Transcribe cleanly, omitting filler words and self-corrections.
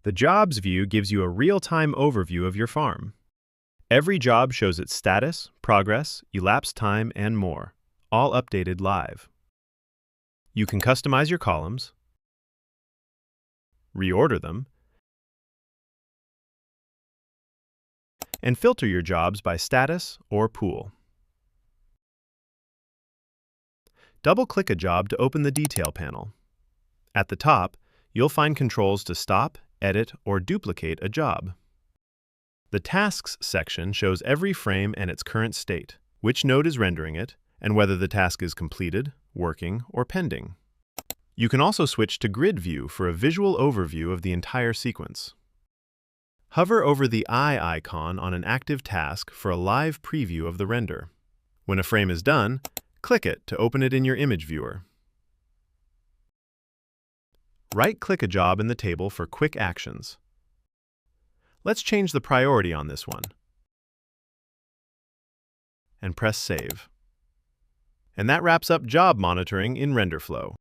The Jobs view gives you a real-time overview of your farm. Every job shows its status, progress, elapsed time, and more, all updated live. You can customize your columns, reorder them, and filter your jobs by status or pool. Double-click a job to open the Detail panel. At the top, you'll find controls to stop, edit, or duplicate a job. The Tasks section shows every frame and its current state, which node is rendering it, and whether the task is completed, working, or pending. You can also switch to Grid View for a visual overview of the entire sequence. Hover over the eye icon on an active task for a live preview of the render. When a frame is done, click it to open it in your image viewer. Right-click a job in the table for quick actions. Let's change the priority on this one. And press Save. And that wraps up job monitoring in RenderFlow.